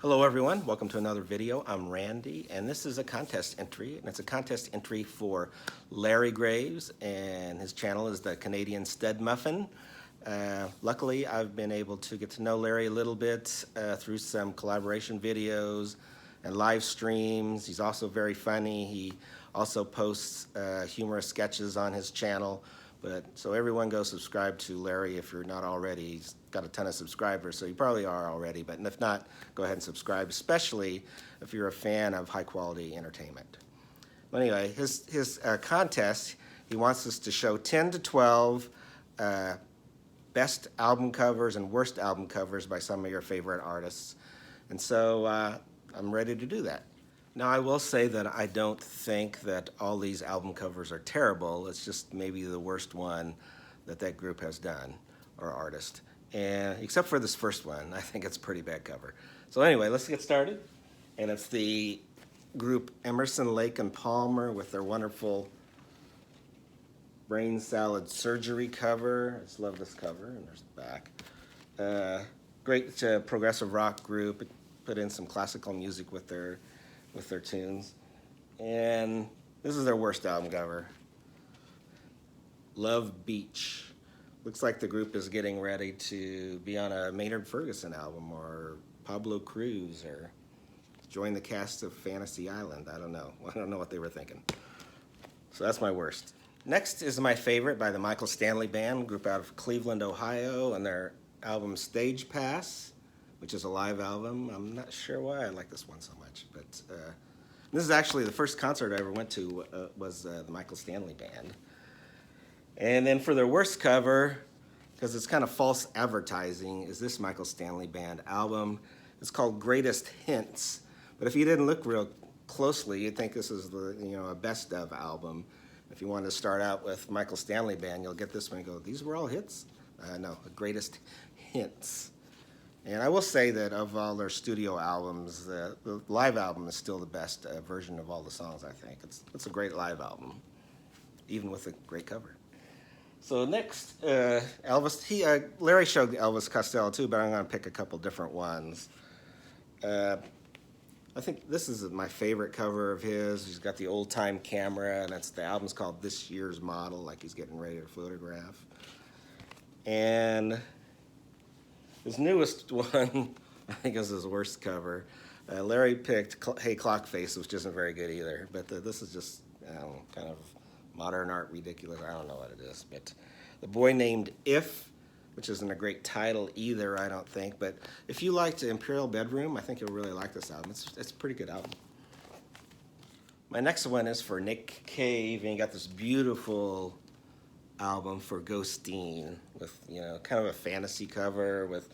Hello everyone, welcome to another video. I'm Randy and this is a contest entry, and it's a contest entry for Larry Graves, and his channel is the Canadian Studmuffin. Luckily I've been able to get to know Larry a little bit through some collaboration videos and live streams. He's also very funny. He also posts humorous sketches on his channel. So everyone go subscribe to Larry if you're not already. He's got a ton of subscribers, so you probably are already, but if not, go ahead and subscribe, especially if you're a fan of high quality entertainment. Well, anyway, his contest, he wants us to show 10 to 12 best album covers and worst album covers by some of your favorite artists. And so I'm ready to do that. Now, I will say that I don't think that all these album covers are terrible. It's just maybe the worst one that group has done, or artist. And except for this first one, I think it's a pretty bad cover. So anyway, let's get started. And it's the group Emerson, Lake and Palmer with their wonderful Brain Salad Surgery cover. I just love this cover, and there's the back. Great progressive rock group. Put in some classical music with their tunes. And this is their worst album cover. Love Beach. Looks like the group is getting ready to be on a Maynard Ferguson album, or Pablo Cruz, or join the cast of Fantasy Island. I don't know what they were thinking. So that's my worst. Next is my favorite by the Michael Stanley Band, group out of Cleveland, Ohio, and their album Stage Pass, which is a live album. I'm not sure why I like this one so much, but this is actually the first concert I ever went to was the Michael Stanley Band. And then for their worst cover, because it's kind of false advertising, is this Michael Stanley Band album. It's called Greatest Hits, but if you didn't look real closely, you'd think this is a best of album. If you wanted to start out with Michael Stanley Band, you'll get this one and go, these were all hits? No, Greatest Hits. And I will say that of all their studio albums, the live album is still the best version of all the songs, I think. It's a great live album, even with a great cover. So next, Elvis. Larry showed Elvis Costello too, but I'm going to pick a couple different ones. I think this is my favorite cover of his. He's got the old-time camera, and the album's called This Year's Model, like he's getting ready to photograph. And his newest one, I think, is his worst cover. Larry picked Hey Clockface, which isn't very good either. But this is just kind of modern art ridiculous. I don't know what it is. But The Boy Named If, which isn't a great title either, I don't think. But if you liked Imperial Bedroom, I think you'll really like this album. It's a pretty good album. My next one is for Nick Cave, and he got this beautiful album for Ghosteen with kind of a fantasy cover with,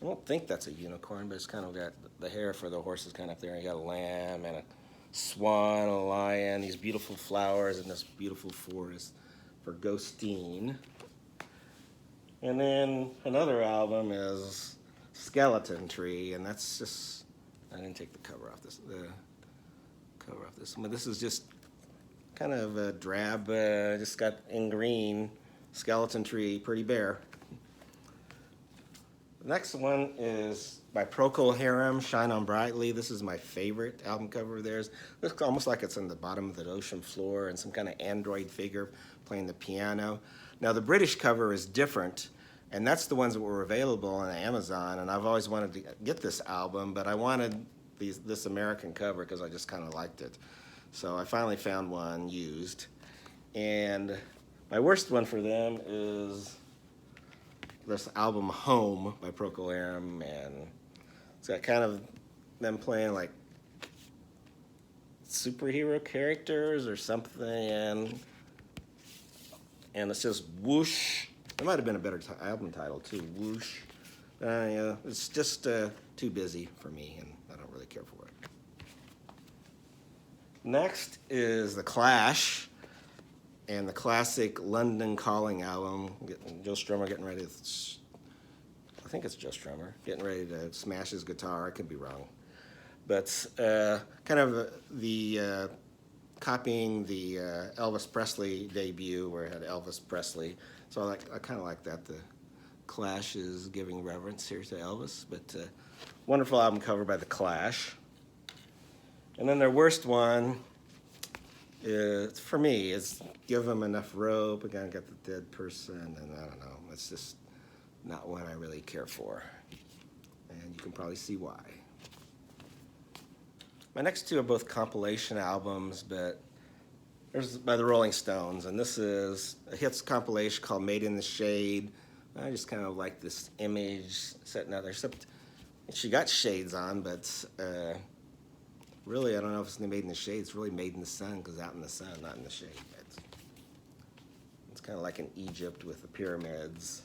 I don't think that's a unicorn, but it's kind of got the hair for the horses kind of up there. You got a lamb and a swan, a lion, these beautiful flowers in this beautiful forest for Ghosteen. And then another album is Skeleton Tree, and that's just, I didn't take the cover off this, but this is just kind of a drab, just got in green, Skeleton Tree, pretty bare. The next one is by Procol Harum, Shine On Brightly. This is my favorite album cover of theirs. It looks almost like it's on the bottom of the ocean floor and some kind of android figure playing the piano. Now the British cover is different, and that's the ones that were available on Amazon, and I've always wanted to get this album, but I wanted this American cover because I just kind of liked it. So I finally found one used. And my worst one for them is this album Home by Procol Harum, and it's got kind of them playing like superhero characters or something, and it's just Whoosh. There might have been a better album title too, Whoosh. It's just too busy for me, and I don't really care for it. Next is The Clash and the classic London Calling album. Joe Strummer getting ready to, I think it's Joe Strummer, getting ready to smash his guitar. I could be wrong. But kind of copying the Elvis Presley debut where it had Elvis Presley. So I kind of like that. The Clash is giving reverence here to Elvis, but Wonderful album cover by The Clash. And then their worst one is, for me, is Give Them Enough Rope. Again, got the dead person, and I don't know. It's just not one I really care for. And you can probably see why. My next two are both compilation albums, but there's by the Rolling Stones, and this is a hits compilation called Made in the Shade. I just kind of like this image setting out there, except she got shades on, but really, I don't know if it's made in the shade. It's really made in the sun, because out in the sun, not in the shade. It's kind of like in Egypt with the pyramids.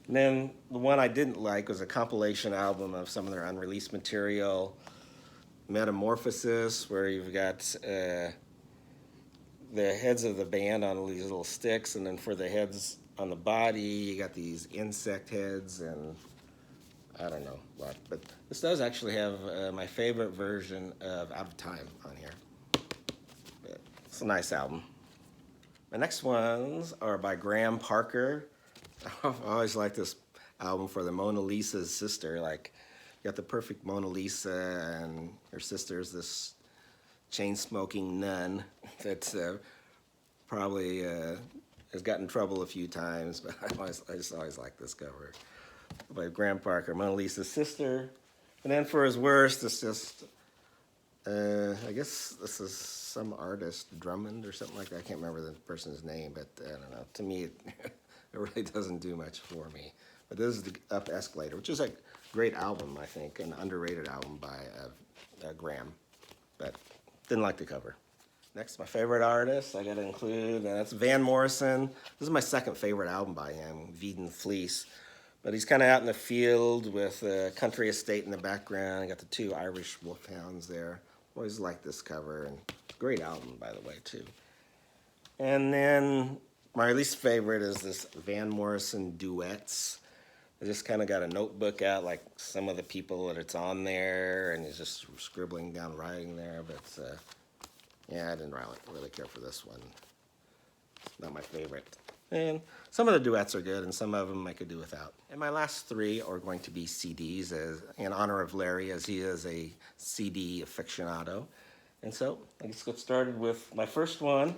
And then the one I didn't like was a compilation album of some of their unreleased material, Metamorphosis, where you've got the heads of the band on these little sticks, and then for the heads on the body, you got these insect heads, and I don't know what. But this does actually have my favorite version of Out of Time on here. But it's a nice album. My next ones are by Graham Parker. I always like this album for the Mona Lisa's sister. Like, you got the perfect Mona Lisa, and her sister's this chain-smoking nun that probably has gotten in trouble a few times, but I just always like this cover by Graham Parker, Mona Lisa's sister. And then for his worst, it's just, I guess this is some artist, Drummond or something like that. I can't remember the person's name, but I don't know. To me, it really doesn't do much for me. But this is the Up Escalator, which is a great album, I think, an underrated album by Graham, but didn't like the cover. Next, my favorite artist I got to include, and that's Van Morrison. This is my second favorite album by him, Veed Fleece. But he's kind of out in the field with a country estate in the background. I got the two Irish wolfhounds there. Always like this cover, and it's a great album, by the way, too. And then my least favorite is this Van Morrison Duets. I just kind of got a notebook out, like some of the people that it's on there, and he's just scribbling down writing there. But yeah, I didn't really care for this one. Not my favorite. And some of the duets are good, and some of them I could do without. And my last three are going to be CDs, in honor of Larry, as he is a CD aficionado. And so let's get started with my first one.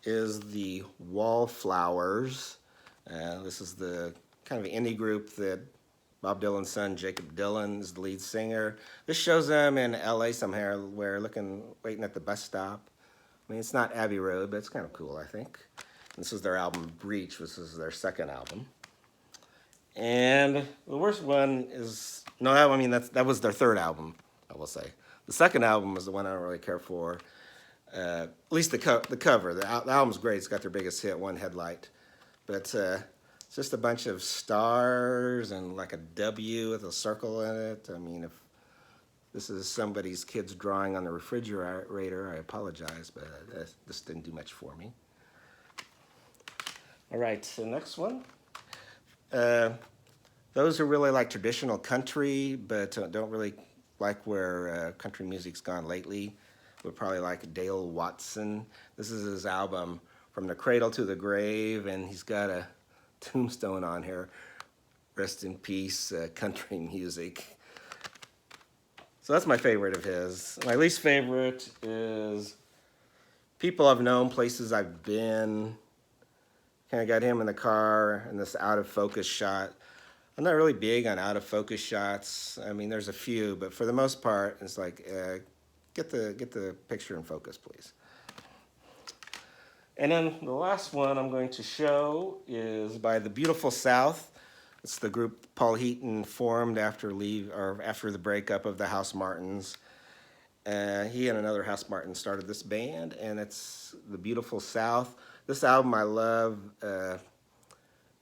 Is the Wallflowers. This is the kind of indie group that Bob Dylan's son, Jacob Dylan, is the lead singer. This shows them in LA somewhere, waiting at the bus stop. I mean, it's not Abbey Road, but it's kind of cool, I think. This is their album, Breach, which is their second album. And the worst one is, that was their third album, I will say. The second album was the one I don't really care for. At least the cover. The album's great. It's got their biggest hit, One Headlight. But it's just a bunch of stars and like a W with a circle in it. I mean, if this is somebody's kid's drawing on the refrigerator, I apologize, but this didn't do much for me. All right, the next one. Those who really like traditional country, but don't really like where country music's gone lately, would probably like Dale Watson. This is his album, From the Cradle to the Grave, and he's got a tombstone on here. Rest in peace, country music. So that's my favorite of his. My least favorite is People I've Known, Places I've Been. Kind of got him in the car in this out of focus shot. I'm not really big on out of focus shots. I mean, there's a few, but for the most part, it's like, get the picture in focus, please. And then the last one I'm going to show is by The Beautiful South. It's the group Paul Heaton formed after the breakup of the House Martins. He and another House Martin started this band, and it's The Beautiful South. This album I love.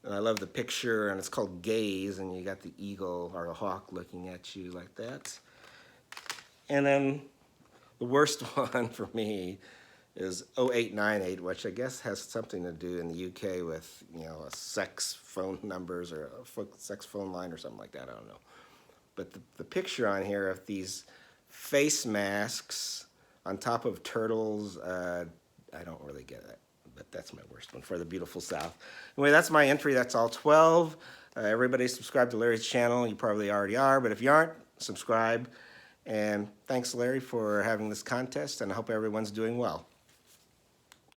And I love the picture, and it's called Gaze, and you got the eagle or the hawk looking at you like that. And then the worst one for me is 0898, which I guess has something to do in the UK with, sex phone numbers or a sex phone line or something like that. I don't know. But the picture on here of these face masks on top of turtles, I don't really get it. But that's my worst one for The Beautiful South. Anyway, that's my entry. That's all 12. Everybody subscribe to Larry's channel. You probably already are, but if you aren't, subscribe. And thanks, Larry, for having this contest, and I hope everyone's doing well.